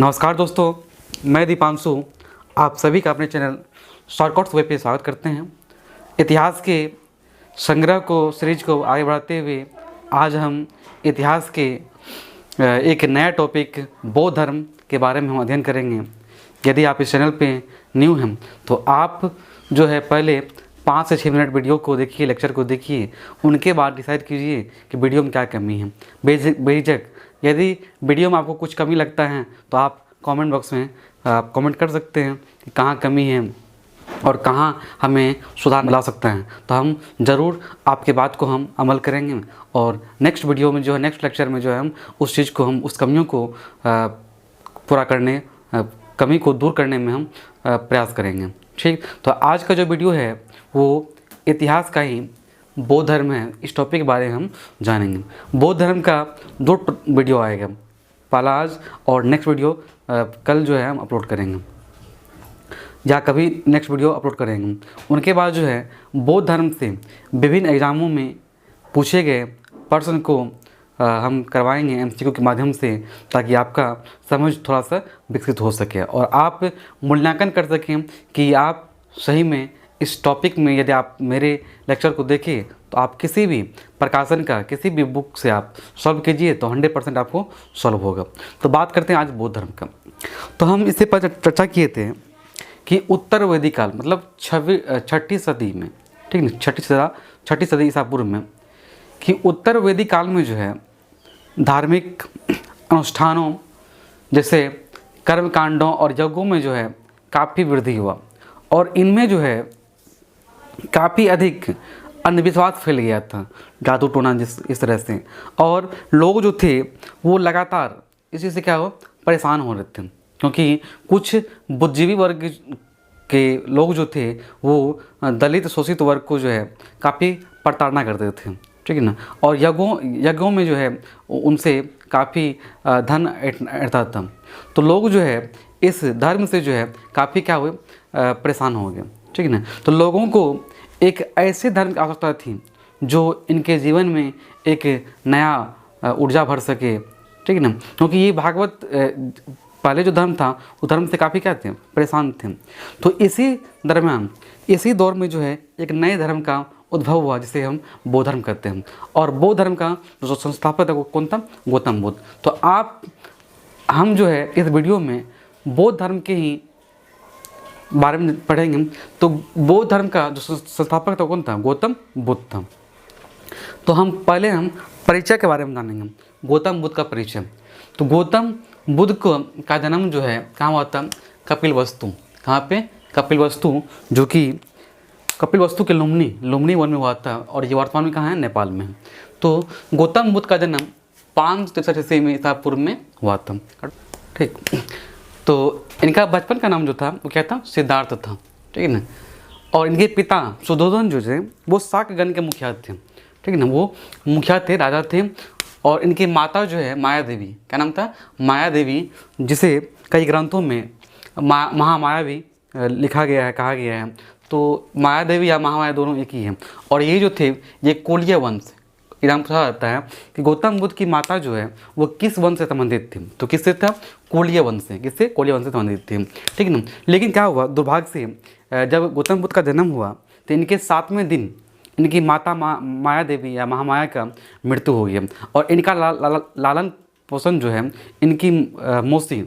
नमस्कार दोस्तों, मैं दीपांशु आप सभी का अपने चैनल शॉर्टकट्स वेब पे स्वागत करते हैं। इतिहास के संग्रह को सीरीज को आगे बढ़ाते हुए आज हम इतिहास के एक नया टॉपिक बौद्ध धर्म के बारे में हम अध्ययन करेंगे। यदि आप इस चैनल पे न्यू हैं तो आप जो है पहले 5 से 6 मिनट वीडियो को देखिए, लेक्चर को देखिए, उनके बाद डिसाइड कीजिए कि वीडियो में क्या कमी है। बेझिझक यदि वीडियो में आपको कुछ कमी लगता है तो आप कमेंट बॉक्स में आप कमेंट कर सकते हैं कि कहाँ कमी है और कहाँ हमें सुधार ला सकता है। तो हम ज़रूर आपके बात को हम अमल करेंगे और नेक्स्ट वीडियो में जो है, नेक्स्ट लेक्चर में जो है, हम उस चीज़ को, हम उस कमियों को पूरा करने, कमी को दूर करने में हम प्रयास करेंगे। ठीक, तो आज का जो वीडियो है वो इतिहास का ही बौद्ध धर्म है। इस टॉपिक के बारे में हम जानेंगे। बौद्ध धर्म का 2 वीडियो आएगा, पहला आज और नेक्स्ट वीडियो कल जो है हम अपलोड करेंगे या कभी नेक्स्ट वीडियो अपलोड करेंगे। उनके बाद जो है बौद्ध धर्म से विभिन्न एग्ज़ामों में पूछे गए प्रश्न को हम करवाएंगे एमसीक्यू के माध्यम से, ताकि आपका समझ थोड़ा सा विकसित हो सके और आप मूल्यांकन कर सकें कि आप सही में इस टॉपिक में, यदि आप मेरे लेक्चर को देखें तो आप किसी भी प्रकाशन का, किसी भी बुक से आप सॉल्व कीजिए तो 100% आपको सॉल्व होगा। तो बात करते हैं आज बौद्ध धर्म का। तो हम इससे पहले चर्चा किए थे कि उत्तर वैदिक काल मतलब 6वीं सदी में, ठीक है, 6ठी सदी ईसा पूर्व में, कि उत्तर वैदिक काल में जो है धार्मिक अनुष्ठानों जैसे कर्मकांडों और यज्ञों में जो है काफ़ी वृद्धि हुआ और इनमें जो है काफ़ी अधिक अंधविश्वास फैल गया था, जादू टोना इस तरह से, और लोग जो थे वो लगातार इसी से क्या हो परेशान हो रहे थे, क्योंकि कुछ बुद्धिजीवी वर्ग के लोग जो थे वो दलित शोषित वर्ग को जो है काफ़ी प्रताड़ना करते थे, ठीक है ना, और यज्ञों में जो है उनसे काफ़ी धन ऐठता था। तो लोग जो है इस धर्म से जो है काफ़ी क्या हुए परेशान हो गए, ठीक है ना। तो लोगों को एक ऐसे धर्म की आवश्यकता थी जो इनके जीवन में एक नया ऊर्जा भर सके, ठीक है ना, क्योंकि ये भागवत पहले जो धर्म था वो धर्म से काफ़ी क्या थे, परेशान थे। तो इसी दरमियान, इसी दौर में जो है एक नए धर्म का उद्भव हुआ जिसे हम बौद्ध धर्म कहते हैं। और बौद्ध धर्म का जो संस्थापक है वो कौन था? गौतम बुद्ध। तो हम जो है इस वीडियो में बौद्ध धर्म के ही बारे में पढ़ेंगे। तो बौद्ध धर्म का जो संस्थापक था कौन था? गौतम बुद्ध था। तो हम परिचय के बारे में जानेंगे, गौतम बुद्ध का परिचय। तो गौतम बुद्ध का जन्म जो है कहाँ हुआ था? कपिलवस्तु। कहाँ पे? कपिलवस्तु, जो कि कपिलवस्तु के लुम्बिनी वन में हुआ था और ये वर्तमान में कहाँ है? नेपाल में। तो गौतम बुद्ध का जन्म 563 ईस्वी में ईसा पूर्व में हुआ था, ठीक। तो इनका बचपन का नाम जो था वो क्या था? सिद्धार्थ था, ठीक है ना। और इनके पिता सुधोधन जो थे वो शाकगण के मुखिया थे, ठीक है ना, वो मुखिया थे, राजा थे। और इनकी माता जो है माया देवी, क्या नाम था? माया देवी, जिसे कई ग्रंथों में महामाया भी लिखा गया है, कहा गया है। तो माया देवी या महामाया दोनों एक ही हैं। और ये जो थे ये कोलिय वंश, इनाम पूछा जाता है कि गौतम बुद्ध की माता जो है वो किस वंश से संबंधित थी? तो किससे था? कोलिय वंश से। किससे? कोलिय वंश से संबंधित थी, ठीक है ना। लेकिन क्या हुआ, दुर्भाग्य से जब गौतम बुद्ध का जन्म हुआ तो इनके 7वें दिन इनकी माता माया देवी या महामाया का मृत्यु हो गया और इनका लालन पोषण जो है इनकी मौसी,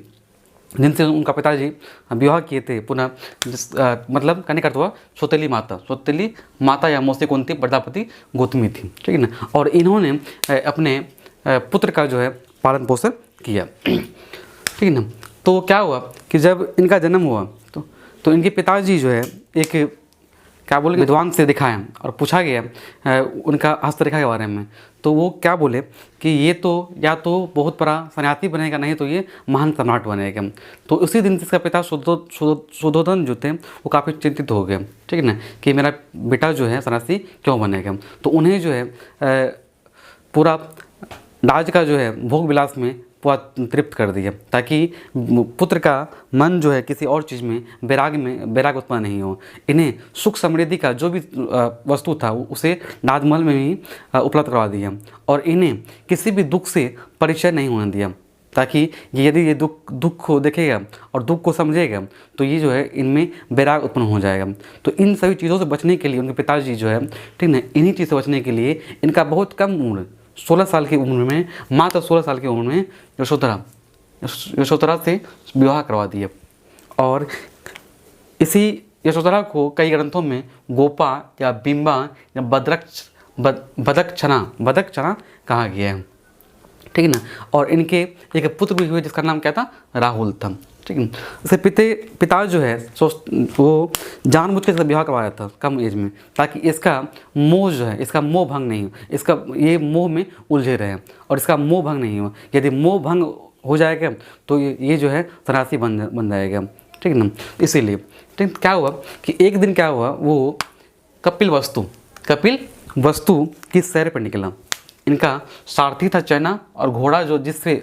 जिनसे उनका पिताजी विवाह किए थे पुनः, मतलब कहने का अर्थ हुआ सौतेली माता या मौसी कौन थी? प्रजापति गौतमी थी, ठीक है ना। और इन्होंने अपने पुत्र का जो है पालन पोषण किया, ठीक है ना। तो क्या हुआ कि जब इनका जन्म हुआ तो इनके पिताजी जो है एक क्या बोले, विद्वान से दिखाया और पूछा गया उनका हस्तरेखा के बारे में। तो वो क्या बोले कि ये तो या तो बहुत बड़ा सन्यासी बनेगा, नहीं तो ये महान सम्राट बनेगा। तो उसी दिन इसका पिता सुधोधन जो थे वो काफ़ी चिंतित हो गए, ठीक है ना, कि मेरा बेटा जो है सन्यासी क्यों बनेगा। तो उन्हें जो है पूरा राज का जो है भोग विलास में पूरा तृप्त कर दिया, ताकि पुत्र का मन जो है किसी और चीज़ में वैराग उत्पन्न नहीं हो। इन्हें सुख समृद्धि का जो भी वस्तु था उसे राजमहल में ही उपलब्ध करवा दिया और इन्हें किसी भी दुख से परिचय नहीं होने दिया, ताकि यदि ये दुख को देखेगा और दुख को समझेगा तो ये जो है इनमें वैराग उत्पन्न हो जाएगा। तो इन सभी चीज़ों से बचने के लिए उनके पिताजी जो है, ठीक है, इन्हीं चीज़ से बचने के लिए इनका बहुत कम उम्र 16 साल की उम्र में, मात्र 16 साल की उम्र में यशोधरा से विवाह करवा दिया। और इसी यशोधरा को कई ग्रंथों में गोपा या बिंबा या बदकचना कहा गया है, ठीक है ना। और इनके एक पुत्र भी हुए जिसका नाम क्या था, राहुल था, ठीक है। इसे पिता जो है वो जानबूझ के विवाह करवाया था कम एज में, ताकि इसका मोह जो है, इसका मोह भंग नहीं हो, इसका ये मोह में उलझे रहे और इसका मोह भंग नहीं हो। यदि मोह भंग हो जाएगा तो ये जो है सन्यासी बन जाएगा, ठीक है ना। इसीलिए ठीक क्या हुआ कि एक दिन क्या हुआ, वो कपिल वस्तु की सैर पर निकला। इनका सारथी था चैना और घोड़ा जो जिससे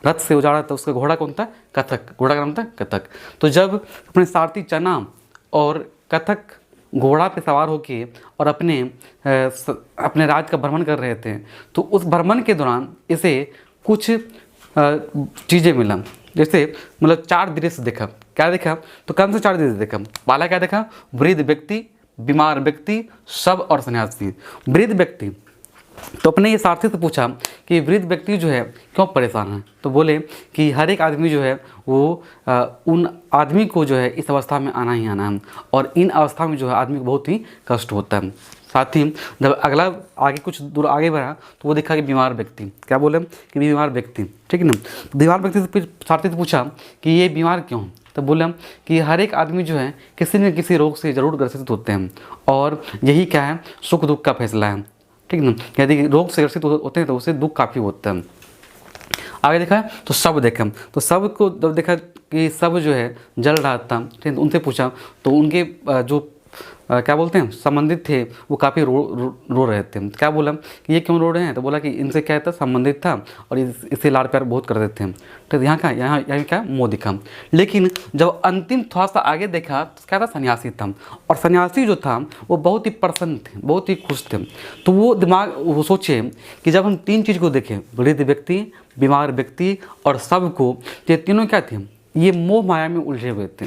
रथ से उजाड़ा था उसका घोड़ा कौन था, कथक, घोड़ा का नाम था कथक। तो जब अपने सारथी चना और कथक घोड़ा पे सवार होके और अपने राज का भ्रमण कर रहे थे, तो उस भ्रमण के दौरान इसे कुछ चीज़ें मिला। जैसे मतलब 4 दृश्य देखा। क्या देखा, तो कौन से 4 दृश्य देखा, पहला क्या देखा, वृद्ध व्यक्ति, बीमार व्यक्ति, शव और सन्यासी। वृद्ध व्यक्ति, तो अपने ये सारथी से पूछा कि वृद्ध व्यक्ति जो है क्यों परेशान है, तो बोले कि हर एक आदमी जो है वो उन आदमी को जो है इस अवस्था में आना ही आना है और इन अवस्था में जो है आदमी को बहुत ही कष्ट होता है। साथ ही जब अगला आगे कुछ दूर आगे बढ़ा तो वो देखा कि बीमार व्यक्ति, क्या बोले कि बीमार व्यक्ति, ठीक है ना। बीमार व्यक्ति से फिर सारथी से पूछा कि ये बीमार क्यों, तो बोला कि हर एक आदमी जो है किसी न किसी रोग से जरूर ग्रसित होते हैं और यही क्या है, सुख दुख का फैसला है, ठीक है ना। यदि रोग से ग्रसित होते हैं तो उससे दुख काफ़ी होता है। आगे देखा तो सब देखा, तो सब को जब देखा कि सब जो है जल रहा था, ठीक है, उनसे पूछा तो उनके जो क्या बोलते हैं संबंधित थे वो काफ़ी रो रहे थे। क्या बोला कि ये क्यों रो रहे हैं, तो बोला कि इनसे क्या था, संबंधित था और इससे लाड़ प्यार बहुत करते थे। तो यहाँ क्या मोह दिखा। लेकिन जब अंतिम थोड़ा सा आगे देखा तो क्या था, सन्यासी था और सन्यासी जो था वो बहुत ही प्रसन्न थे, बहुत ही खुश थे। तो वो सोचे कि जब हम 3 चीज़ को देखें, वृद्ध व्यक्ति, बीमार व्यक्ति और सब को, ये तीनों क्या थे, ये मोह माया में उलझे हुए थे।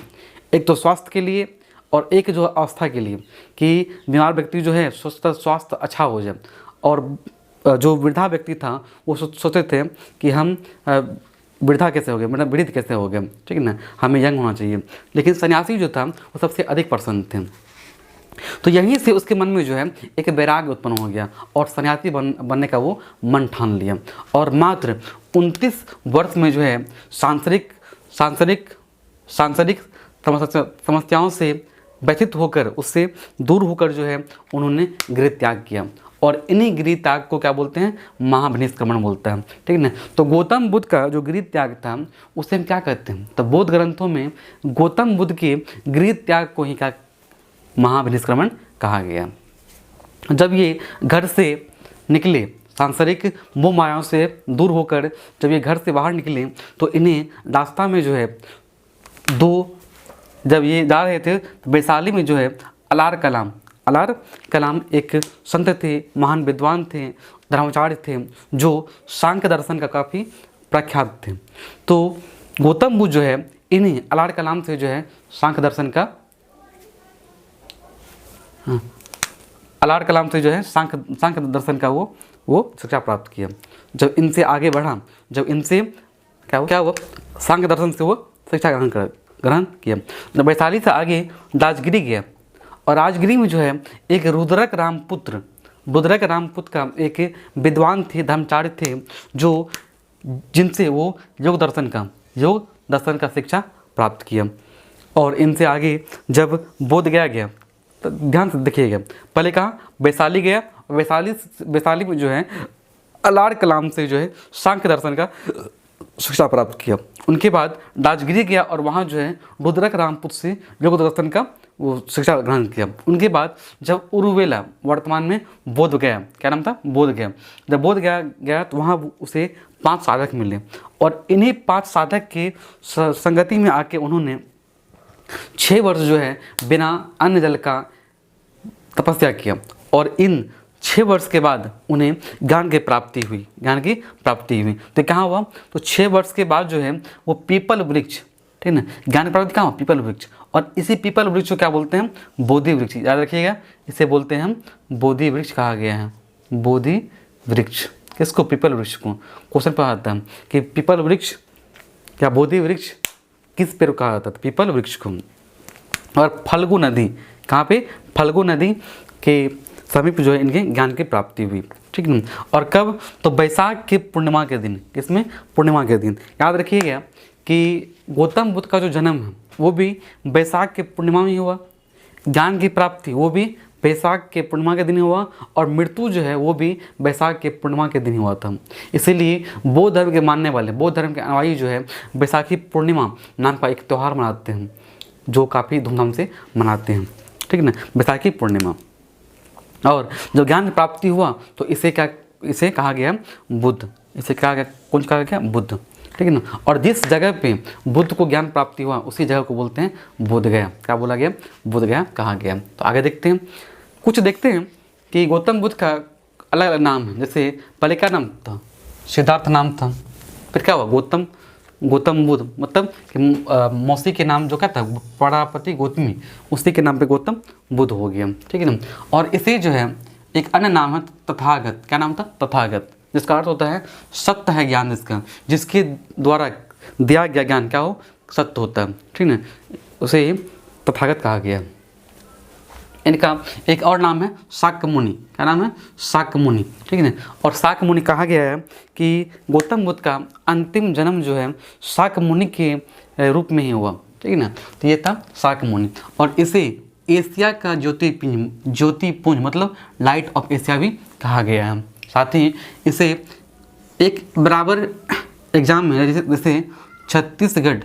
एक तो स्वास्थ्य के लिए और एक जो अवस्था के लिए कि बीमार व्यक्ति जो है स्वास्थ्य अच्छा हो जाए, और जो वृद्धा व्यक्ति था वो सोचते थे कि हम वृद्धा कैसे हो गए, मतलब वृद्ध कैसे हो गए, ठीक है ना, हमें यंग होना चाहिए। लेकिन सन्यासी जो था वो सबसे अधिक प्रसन्न थे। तो यहीं से उसके मन में जो है एक वैराग्य उत्पन्न हो गया और सन्यासी बनने का वो मन ठान लिया। और मात्र 29 वर्ष में जो है सांसारिक समस्याओं से व्यथित होकर, उससे दूर होकर जो है उन्होंने गृह त्याग किया। और इन्हीं गृह त्याग को क्या बोलते हैं, महाभिनिष्क्रमण बोलता है, ठीक है ना। तो गौतम बुद्ध का जो गृह त्याग था उसे हम क्या कहते हैं, तो बौद्ध ग्रंथों में गौतम बुद्ध के गृह त्याग को ही क्या महाभिनिष्क्रमण कहा गया। जब ये घर से निकले, सांसारिक मोह मायाओं से दूर होकर जब ये घर से बाहर निकले तो इन्हें रास्ता में जो है जब ये जा रहे थे तो वैशाली में जो है अलार कलाम एक संत थे, महान विद्वान थे, धर्माचार्य थे, जो सांख्य दर्शन का काफ़ी प्रख्यात थे। तो गौतम बुद्ध जो है इन्हीं अलार कलाम से जो है सांख्य दर्शन का अलार कलाम से जो है सांख्य दर्शन का वो शिक्षा प्राप्त किया। जब इनसे आगे बढ़ा, जब इनसे क्या हुआ, सांख्य दर्शन से वो शिक्षा ग्रहण किया। जब वैशाली से आगे राजगिरी गया और राजगिरी में जो है एक रुद्रक रामपुत्र का एक विद्वान थे, धर्माचार्य थे, जो जिनसे वो योग दर्शन का शिक्षा प्राप्त किया। और इनसे आगे जब बोध गया तो ध्यान से देखिएगा, पहले कहाँ वैशाली गया, वैशाली में जो है अलार कलाम से जो है सांख्य दर्शन का शिक्षा प्राप्त किया। उनके बाद राजगिरी गया और वहाँ जो है रुद्रक रामपुत्र से योग दर्शन का वो शिक्षा ग्रहण किया। उनके बाद जब उरुवेला, वर्तमान में बोध गया, क्या नाम था, बोध गया, जब बोध गया तो वहाँ उसे 5 साधक मिले और इन्हीं 5 साधक के संगति में आके उन्होंने 6 वर्ष जो है बिना अन्न जल का तपस्या किया। और इन 6 वर्ष के बाद उन्हें ज्ञान की प्राप्ति हुई, ज्ञान की प्राप्ति हुई। तो कहाँ हुआ, तो 6 वर्ष के बाद जो है वो पीपल वृक्ष, ठीक है ना, ज्ञान की प्राप्ति कहाँ हुआ, पीपल वृक्ष। और इसी पीपल वृक्ष को क्या बोलते हैं, बोधि वृक्ष, याद रखिएगा, इसे बोलते हैं हम बोधि वृक्ष कहा गया है, बोधि वृक्ष। किसको, पीपल वृक्ष को। क्वेश्चन पर आता है कि पीपल वृक्ष या बोधि वृक्ष किस पेड़ को कहा जाता है, पीपल वृक्ष को। और फल्गु नदी, कहाँ पे, फल्गु नदी के समीप जो है इनके ज्ञान की प्राप्ति हुई, ठीक है। और कब, तो बैसाख के पूर्णिमा के दिन, किसमें, पूर्णिमा के दिन। याद रखिएगा कि गौतम बुद्ध का जो जन्म है वो भी बैसाख के पूर्णिमा में ही हुआ, ज्ञान की प्राप्ति वो भी बैसाख के पूर्णिमा के दिन ही हुआ, और मृत्यु जो है वो भी बैसाख के पूर्णिमा के दिन ही हुआ था। इसीलिए बौद्ध धर्म के मानने वाले, बौद्ध धर्म के अनुयायी जो है बैसाखी पूर्णिमा नाम का एक त्यौहार मनाते हैं, जो काफ़ी धूमधाम से मनाते हैं, ठीक है ना, बैसाखी पूर्णिमा। और जब ज्ञान की प्राप्ति हुआ तो इसे क्या, इसे कहा गया बुद्ध, इसे कहा गया, कौन कहा गया, बुद्ध, ठीक है ना। और जिस जगह पे बुद्ध को ज्ञान प्राप्ति हुआ उसी जगह को बोलते हैं बोध गया, क्या बोला गया, बोध गया कहा गया। तो आगे देखते हैं, कुछ देखते हैं कि गौतम बुद्ध का अलग अलग नाम है। जैसे पहले क्या नाम था, सिद्धार्थ नाम था, फिर क्या हुआ, गौतम बुद्ध, मतलब कि मौसी के नाम जो क्या था, प्रजापति गौतमी, उसी के नाम पे गौतम बुद्ध हो गया, ठीक है ना। और इसे जो है एक अन्य नाम है तथागत, क्या नाम था, तथागत, जिसका अर्थ होता है सत्य है ज्ञान, जिसका, जिसके द्वारा दिया गया ज्ञान क्या हो, सत्य होता है, ठीक है ना, उसे तथागत कहा गया। इनका एक और नाम है शाक्य मुनि, क्या नाम है, शाक्य मुनि, ठीक है ना। और शाक्य मुनि कहा गया है कि गौतम बुद्ध का अंतिम जन्म जो है शाक्य मुनि के रूप में ही हुआ, ठीक है ना। तो ये था शाक्य मुनि। और इसे एशिया का ज्योतिपुंज मतलब लाइट ऑफ एशिया भी कहा गया है। साथ ही इसे एक बराबर एग्जाम में, जैसे छत्तीसगढ़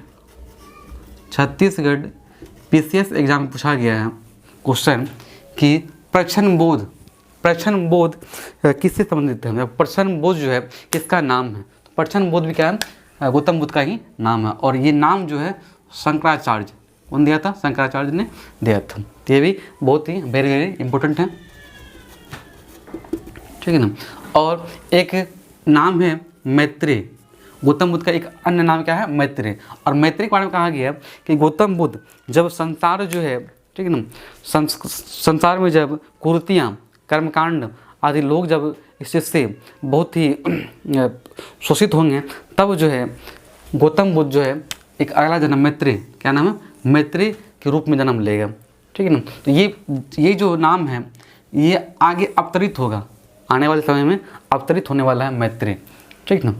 PCS एग्जाम में पूछा गया है क्वेश्चन कि प्रच्छन्न बोध किससे संबंधित है, प्रच्छन्न बोध जो है किसका नाम है। तो प्रच्छन्न बोध भी क्या है, गौतम बुद्ध का ही नाम है। और ये नाम जो है शंकराचार्य, कौन दिया था, शंकराचार्य ने दिया था। ये भी बहुत ही वेरी वेरी इंपॉर्टेंट है, ठीक है ना। और एक नाम है मैत्रेय, गौतम बुद्ध का एक अन्य नाम क्या है, मैत्रेय। और मैत्रेय के बारे में कहा गया है कि गौतम बुद्ध जब संसार जो है, ठीक है ना, संसार में जब कुरीतियाँ, कर्मकांड आदि लोग जब इस चीज़ से बहुत ही शोषित होंगे, तब जो है गौतम बुद्ध जो है एक अगला जन्म मैत्रेय, क्या नाम है, मैत्रेय के रूप में जन्म लेगा, ठीक है ना। तो ये जो नाम है ये आगे अवतरित होगा, आने वाले समय में अवतरित होने वाला है मैत्रेय, ठीक ना।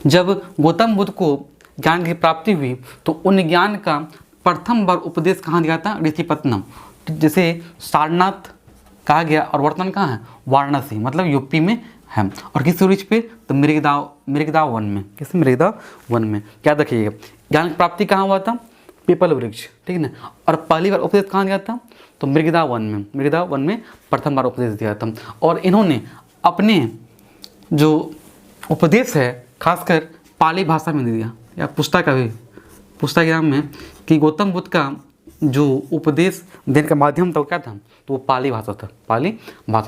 जब गौतम बुद्ध को ज्ञान की प्राप्ति हुई तो उन ज्ञान का प्रथम बार उपदेश कहाँ दिया था, ऋषिपत्नम, जैसे सारनाथ कहा गया, और वर्तमान कहाँ है, वाराणसी, मतलब यूपी में है। और किस वृक्ष पे, तो मृगदा वन में, किस मृगदा वन में, क्या देखिएगा, ज्ञान की प्राप्ति कहाँ हुआ था, पीपल वृक्ष, ठीक है ना। और पहली बार उपदेश कहाँ दिया था, तो मृगदा वन में प्रथम बार उपदेश दिया था। और इन्होंने अपने जो उपदेश है खासकर पाली भाषा में दिया, या पुस्तक नाम में, कि गौतम बुद्ध का जो उपदेश देने का माध्यम था वो क्या था, तो वो पाली भाषा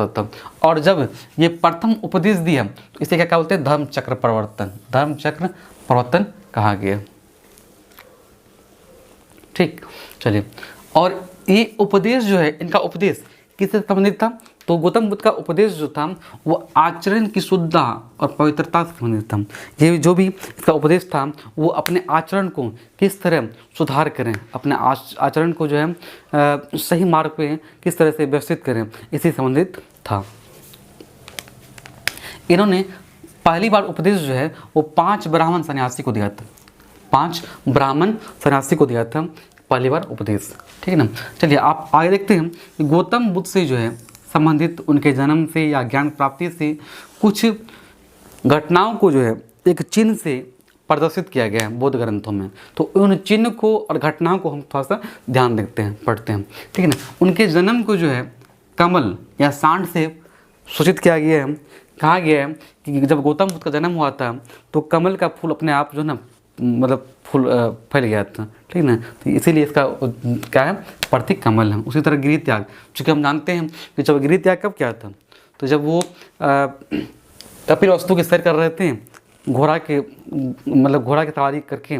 था। और जब ये प्रथम उपदेश दिया तो इसे क्या बोलते हैं, धर्म चक्र प्रवर्तन कहा गया, ठीक। चलिए, और ये उपदेश जो है, इनका उपदेश किससे संबंधित था, तो गौतम बुद्ध का उपदेश जो था वो आचरण की शुद्धता और पवित्रता से संबंधित था। ये जो भी इसका उपदेश था वो अपने आचरण को किस तरह सुधार करें, अपने आचरण को जो है सही मार्ग पे किस तरह से व्यवस्थित करें, इसी संबंधित था। इन्होंने पहली बार उपदेश जो है वो 5 ब्राह्मण सन्यासी को दिया था, 5 ब्राह्मण सन्यासी को दिया था पहली बार उपदेश, ठीक है ना। चलिए आप आगे देखते हैं कि गौतम बुद्ध से जो है संबंधित उनके जन्म से या ज्ञान प्राप्ति से कुछ घटनाओं को जो है एक चिन्ह से प्रदर्शित किया गया है बौद्ध ग्रंथों में। तो उन चिन्ह को और घटनाओं को हम थोड़ा सा ध्यान देखते हैं, पढ़ते हैं, ठीक है ना। उनके जन्म को जो है कमल या सांड से सूचित किया गया है। कहा गया है कि जब गौतम बुद्ध का जन्म हुआ था तो कमल का फूल अपने आप जो है ना, मतलब फैल गया था, ठीक ना। तो इसीलिए इसका क्या है, प्रतीक कमल है। उसी तरह गिरि त्याग, चूँकि हम जानते हैं कि जब गिरि त्याग कब क्या था, तो जब वो कपिल वस्तु की सैर कर रहे थे घोड़ा के मतलब घोड़ा की सवारी करके,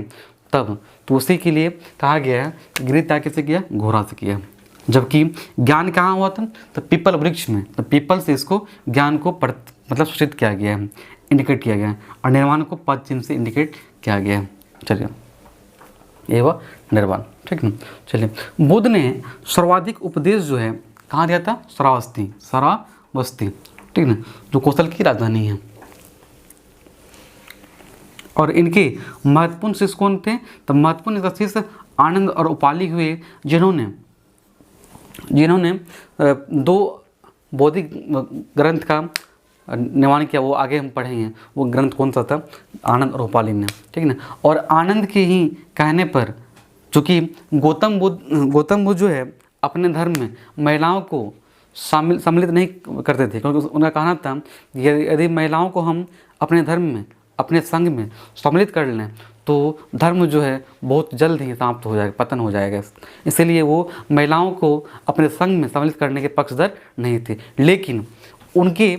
तब तो उसी के लिए कहा गया है गिरि त्याग किससे किया, घोड़ा से किया। जबकि ज्ञान कहाँ हुआ था, तो पीपल वृक्ष में, तो पीपल से इसको ज्ञान को मतलब सूचित किया गया है, इंडिकेट किया गया है, और निर्वाण को पद चिन्ह से इंडिकेट किया गया है। चलिए ये हुआ निर्वाण, ठीक है। चलिए बुद्ध ने सर्वाधिक उपदेश जो है कहाँ दिया था, श्रावस्ती, ठीक ना, जो कौशल की राजधानी है। और इनके महत्वपूर्ण शिष्य कौन थे, तो महत्वपूर्ण शिष्य आनंद और उपाली हुए, जिन्होंने दो बौद्धिक ग्रंथ का निर्माण किया। वो आगे हम पढ़ेंगे वो ग्रंथ कौन सा था, आनंद और उपाली ने, ठीक है ना। और आनंद के ही कहने पर, चूँकि गौतम बुद्ध जो है अपने धर्म में महिलाओं को सम्मिलित नहीं करते थे, क्योंकि उनका कहना था यदि महिलाओं को हम अपने धर्म में, अपने संघ में सम्मिलित कर लें तो धर्म जो है बहुत जल्द ही समाप्त हो जाएगा, पतन हो जाएगा। इसीलिए वो महिलाओं को अपने संघ में सम्मिलित करने के पक्षधर नहीं थे। लेकिन उनके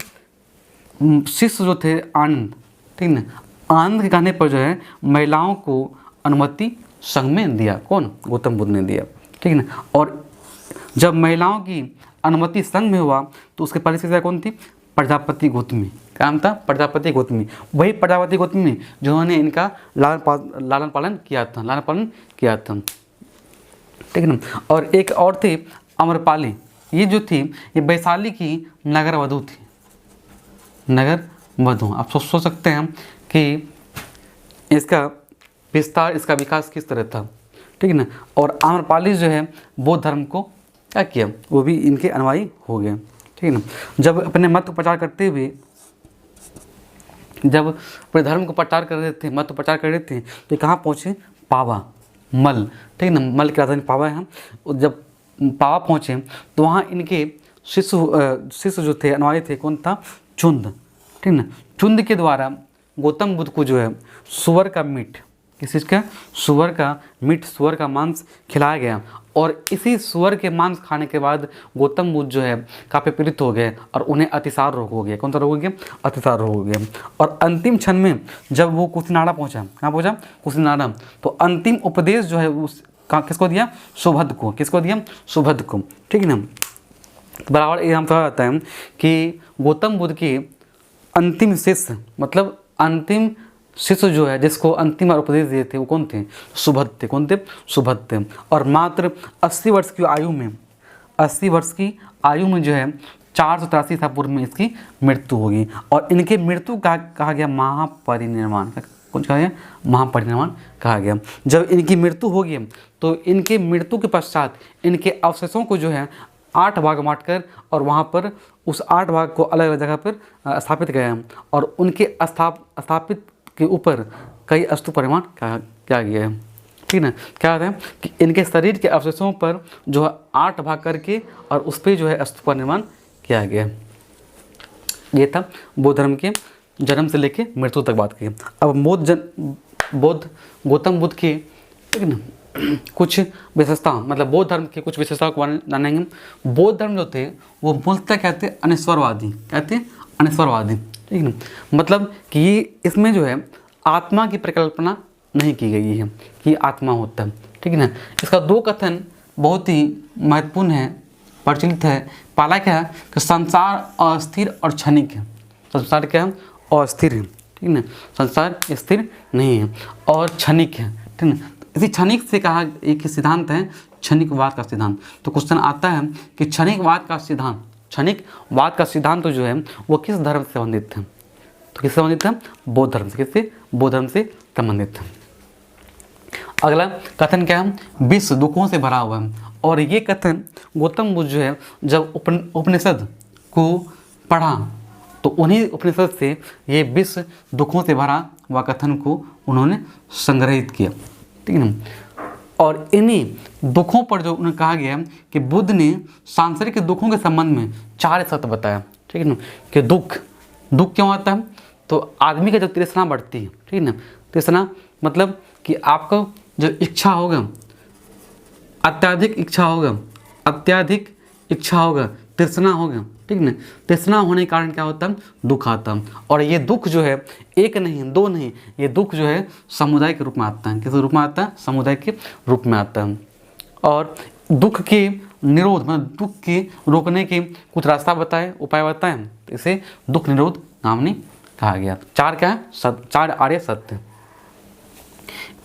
शिष्य जो थे आनंद, ठीक ना, आनंद के कहने पर जो है महिलाओं को अनुमति संघ में दिया। कौन, गौतम बुद्ध ने दिया, ठीक है ना। और जब महिलाओं की अनुमति संघ में हुआ तो उसके पहले शिष्या कौन थी, प्रजापति गौतमी। काम था प्रजापति गौतमी, वही प्रजापति गौतमी जिन्होंने इनका लालन पालन किया था, ठीक है ना। और एक और थे अमरपाली, ये जो थी ये वैशाली की नगर वधु थी, आप सोच सकते हैं कि इसका विस्तार, इसका विकास किस तरह था, ठीक है ना। और अमरपाली जो है बौद्ध धर्म को क्या किया, वो भी इनके अनुयायी हो गए, ठीक है ना। जब अपने मत प्रचार करते हुए, जब अपने धर्म को प्रचार कर रहे थे, मत प्रचार कर रहे थे, तो ये कहाँ पहुँचे, पावा मल, ठीक है ना, मल की राजधानी पावा है। जब पावा पहुँचे तो वहाँ इनके शिष्य जो थे, अनुयायी थे, कौन था, चुंद, ठीक है ना। चुंद के द्वारा गौतम बुद्ध को जो है सुअर का मीट, किस चीज़ का, सुअर का मीट, सुअर का मांस खिलाया गया। और इसी सुअर के मांस खाने के बाद गौतम बुद्ध जो है काफ़ी पीड़ित हो गए और उन्हें अतिसार रोग हो गया। कौन सा रोग हो गया, अतिसार रोग हो गया। और अंतिम क्षण में जब वो कुशीनाड़ा पहुंचा, कहाँ पहुंचा, कुशीनाड़ा, तो अंतिम उपदेश जो है उस किसको दिया, सुभद्र को। किसको दिया, सुभद्र को, ठीक है ना। बराबर ये हम कहा जाता है कि गौतम बुद्ध के अंतिम शिष्य, मतलब अंतिम शिष्य जो है जिसको अंतिम बार उपदेश दिए थे वो कौन थे, सुभद्र थे। कौन थे, सुभद्र थे। और मात्र 80 वर्ष की आयु में, 80 वर्ष की आयु में जो है 483 ईसा पूर्व में इसकी मृत्यु होगी। और इनके मृत्यु का कहा गया महापरिनिर्वाण। कौन कहा गया, महापरिनिर्वाण कहा गया। जब इनकी मृत्यु होगी तो इनके मृत्यु के पश्चात इनके अवशेषों को जो है 8 भाग बांटकर और वहाँ पर उस 8 भाग को अलग अलग जगह पर स्थापित गया। और उनके स्थापित के ऊपर कई स्तूप निर्माण किया गया है, ठीक ना। क्या है कि इनके शरीर के अवशेषों पर जो है 8 भाग करके और उस पर जो है स्तूप निर्माण किया गया है। ये था बौद्ध धर्म के जन्म से लेके मृत्यु तक बात की। अब गौतम बुद्ध की, ठीक है ना, कुछ विशेषता, मतलब बौद्ध धर्म की कुछ विशेषताओं को जानेंगे। बौद्ध धर्म जो थे वो मूलतः कहते हैं अनिश्वरवादी, ठीक है ना। मतलब कि इसमें जो है आत्मा की परिकल्पना नहीं की गई है कि आत्मा होता है, ठीक है ना। इसका 2 कथन बहुत ही महत्वपूर्ण है, प्रचलित है। पहला क्या है कि संसार अस्थिर और क्षणिक है। संसार क्या है, अस्थिर है, ठीक है ना, संसार स्थिर नहीं है और क्षणिक है, ठीक है ना। इसी क्षणिक से कहा एक सिद्धांत है क्षणिकवाद का सिद्धांत। तो क्वेश्चन आता है कि क्षणिकवाद का सिद्धांत जो है वो किस धर्म से संबंधित है, तो किससे संबंधित है, बौद्ध धर्म से। किससे, बौद्ध धर्म से संबंधित है। अगला कथन क्या है, विश्व दुखों से भरा हुआ है। और ये कथन गौतम बुद्ध जो है जब उपनिषद को पढ़ा तो उन्हीं उपनिषद से ये विश्व दुखों से भरा हुआ कथन को उन्होंने संग्रहित किया, ठीक है ना। और इन्हीं दुखों पर जो उन्हें कहा गया कि बुद्ध ने सांसारिक दुखों के संबंध में 4 सत्य बताया, ठीक है ना। कि दुख क्यों आता है, तो आदमी का जब तृष्णा बढ़ती है, ठीक है ना, तृष्णा मतलब कि आपको जो इच्छा होगा, अत्याधिक इच्छा होगा, अत्याधिक इच्छा होगा, तृष्णा होगा, ठीक ना। तृष्णा होने के कारण क्या होता है, दुख आता है। और ये दुख जो है एक नहीं दो नहीं, ये दुख जो है समुदाय के रूप में आता है। किस रूप में आता है, समुदाय के रूप में आता है। और दुख के निरोध मतलब दुख के रोकने के कुछ रास्ता बताए, उपाय बताए, इसे दुख निरोध नामनी कहा गया। चार क्या है, चार आर्य सत्य।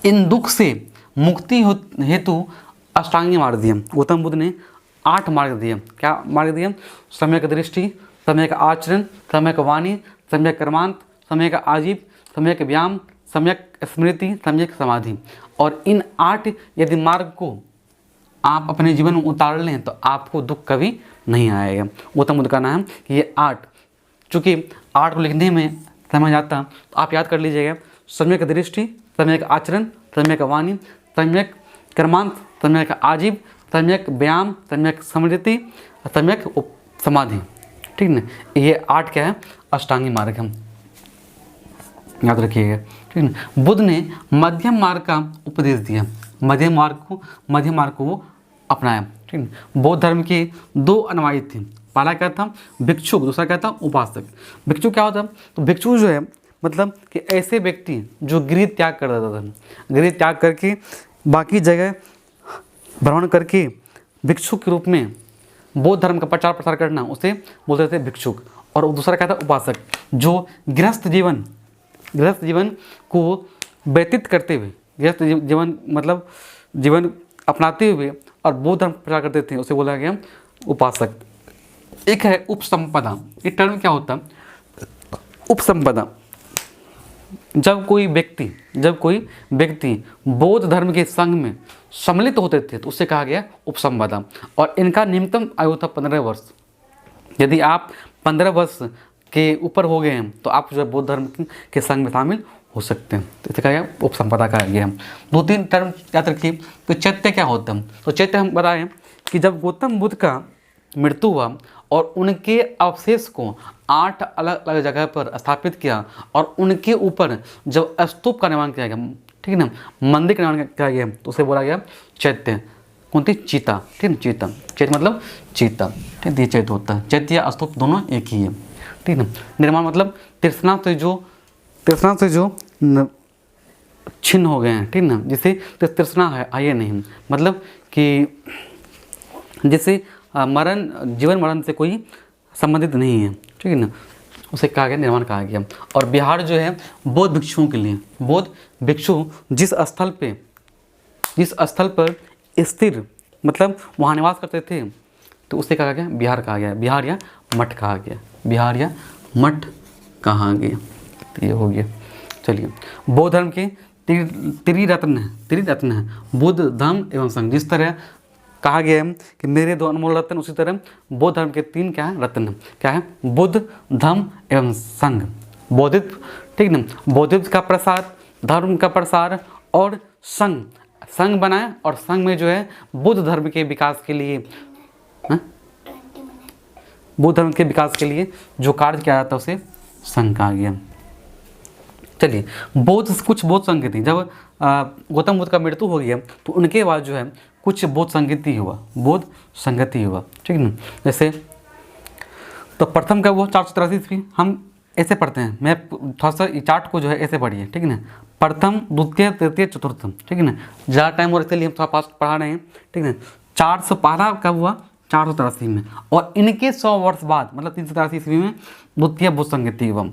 इन दुख से मुक्ति हेतु अष्टांगी मार्ग दिए गौतम बुद्ध ने। 8 मार्ग दिए। क्या मार्ग दिए, सम्यक दृष्टि, सम्यक आचरण, सम्यक वाणी, सम्यक कर्मांत, सम्यक आजीव, सम्यक व्यायाम, सम्यक स्मृति, सम्यक समाधि। और इन 8 यदि मार्ग को आप अपने जीवन में उतार लें तो आपको दुख कभी नहीं आएगा। गौतम बुद्ध का नाम है कि ये 8, चूँकि 8 को लिखने में समय आता तो आप याद कर लीजिएगा। सम्यक दृष्टि, सम्यक आचरण, सम्यक वाणी, सम्यक कर्मांत, सम्यक आजीव, सम्यक व्यायाम, सम्यक स्मृति, सम्यक समाधि, ठीक ना। ये 8 क्या है, अष्टांगी मार्ग है, याद रखिएगा, ठीक ना। बुद्ध ने मध्यम मार्ग का उपदेश दिया, मध्यम मार्ग को वो अपनाया, ठीक ना। बौद्ध धर्म के 2 अनुयायी थे। पहला क्या था, भिक्षुक, दूसरा क्या था, उपासक। भिक्षुक क्या होता, तो भिक्षुक जो है मतलब कि ऐसे व्यक्ति जो गृह त्याग कर देता था, गृह त्याग करके बाकी जगह भ्रमण करके भिक्षुक के रूप में बौद्ध धर्म का प्रचार प्रसार करना, उसे बोलते थे भिक्षुक। और दूसरा क्या था, उपासक, जो गृहस्थ जीवन को व्यतीत करते हुए, गृहस्थ जीवन मतलब जीवन अपनाते हुए और बौद्ध धर्म प्रचार करते थे, उसे बोला गया उपासक। एक है उपसंपदा। ये टर्म क्या होता है, उपसंपदा, जब कोई व्यक्ति बौद्ध धर्म के संघ में सम्मिलित होते थे तो उससे कहा गया उपसंपदा। और इनका न्यूनतम आयु था 15 वर्ष। यदि आप 15 वर्ष के ऊपर हो गए हैं तो आप जो है बौद्ध धर्म के संघ में शामिल हो सकते हैं, तो इसे कहा गया उपसंपदा कहा गया। 2-3 टर्म याद रखिए। तो चैत्य क्या होता है, तो चैत्य हम बताएं कि जब गौतम बुद्ध का मृत्यु हुआ और उनके अवशेष को 8 अलग अलग जगह पर स्थापित किया और उनके ऊपर जब स्तूप का निर्माण किया गया, ठीक है ना, मंदिर का निर्माण किया गया, तो उसे बोला गया चैत्य। कौन थी, चीता, ठीक है, चीता, चैत्य मतलब चीता, ठीक है, चैत्य होता है। चैत्य या स्तूप दोनों एक ही है, ठीक है। निर्माण मतलब तृष्णा से जो छिन्न हो गए हैं, ठीक ना, जिसे तृष्णा है आइए नहीं, मतलब कि जिसे जीवन मरण से कोई संबंधित नहीं है, ठीक है ना, उसे कहा गया निर्माण कहा गया। और बिहार जो है बौद्ध भिक्षुओं के लिए, बौद्ध भिक्षु जिस स्थल पर स्थिर मतलब वहाँ निवास करते थे तो उसे कहा गया बिहार कहा गया, बिहार या मठ कहा गया, बिहार या मठ कहा गया। तो ये हो गया। चलिए, बौद्ध धर्म के त्रिरत्न है, बुद्ध, धम्म एवं संघ। जिस तरह कहा गया है कि मेरे 2 अनमोल रत्न, उसी तरह बौद्ध धर्म के 3 क्या है रत्न, क्या है, बुद्ध, धम्म एवं संघ। बौद्धित्व, ठीक ना, बौद्धित्व का प्रसार, धर्म का प्रसार और संघ बनाए। और संघ में जो है बुद्ध धर्म के विकास के लिए, बुद्ध धर्म के विकास के लिए जो कार्य किया जाता है उसे संघ कहा गया। चलिए, कुछ बौद्ध संघ थी। जब गौतम बुद्ध का मृत्यु हो गया तो उनके बाद जो है कुछ बौद्ध संगति हुआ, ठीक है ना। जैसे तो प्रथम का वो 483 ईस्वी, हम ऐसे पढ़ते हैं, मैं थोड़ा सा चार्ट को जो है ऐसे पढ़िए, ठीक है ना। प्रथम, द्वितीय, तृतीय, चतुर्थम, ठीक है ना। ज़्यादा टाइम और इसलिए हम थोड़ा फास्ट पढ़ा रहे हैं, ठीक है। 400 कब हुआ, 483 में। और इनके 100 वर्ष बाद मतलब 383 ईस्वी में द्वितीय बौद्ध संगति हुआ।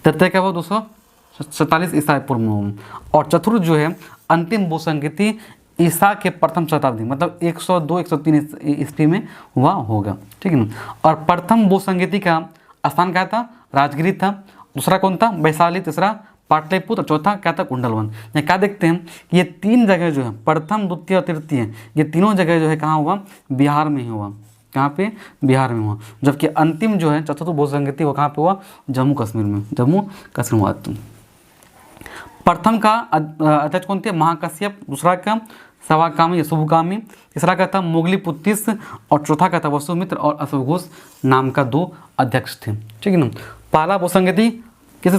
तृतीय क्या हुआ 247 ईसा पूर्व में हुआ। और चतुर्थ जो है अंतिम बौद्ध संगति ईसा के प्रथम शताब्दी मतलब 102-103 ईस्वी में हुआ होगा, ठीक है ना। और प्रथम बौद्ध संगति का स्थान क्या था, राजगिरी था। दूसरा कौन था, वैशाली। तीसरा पाटलिपुत्र। चौथा क्या था, कुंडलवन। यहाँ क्या देखते हैं कि ये 3 जगह जो है प्रथम, द्वितीय और तृतीय, ये तीनों जगह जो है कहाँ हुआ, बिहार में ही हुआ। कहाँ पे, बिहार में हुआ। जबकि अंतिम जो है चतुर्थ बौद्ध संगति वो कहाँ पे हुआ, जम्मू कश्मीर में, जम्मू कश्मीर हुआ। प्रथम का अध्यक्ष कौन थे, महाकश्यप। दूसरा का सवाकामी या शुभकामी। तीसरा का था मोगलीपुत्तिस। और चौथा का था वसुमित्र और अश्वघोष नाम का 2 अध्यक्ष थे, ठीक है ना। पहला बौद्ध संगति किस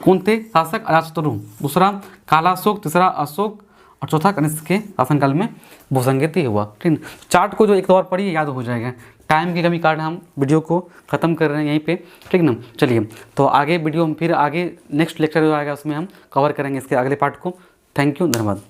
कौन थे शासक? अजातशत्रु। दूसरा कालाशोक, तीसरा अशोक और चौथा कनिष्क के शासनकाल में भूसंगीति हुआ। ठीक है, चार्ट को जो एक बार पढ़िए याद हो जाएगा। टाइम की कमी कारण हम वीडियो को ख़त्म कर रहे हैं यहीं पे, ठीक ना। चलिए तो आगे वीडियो हम फिर आगे नेक्स्ट लेक्चर जो आएगा उसमें हम कवर करेंगे इसके अगले पार्ट को। थैंक यू, धन्यवाद।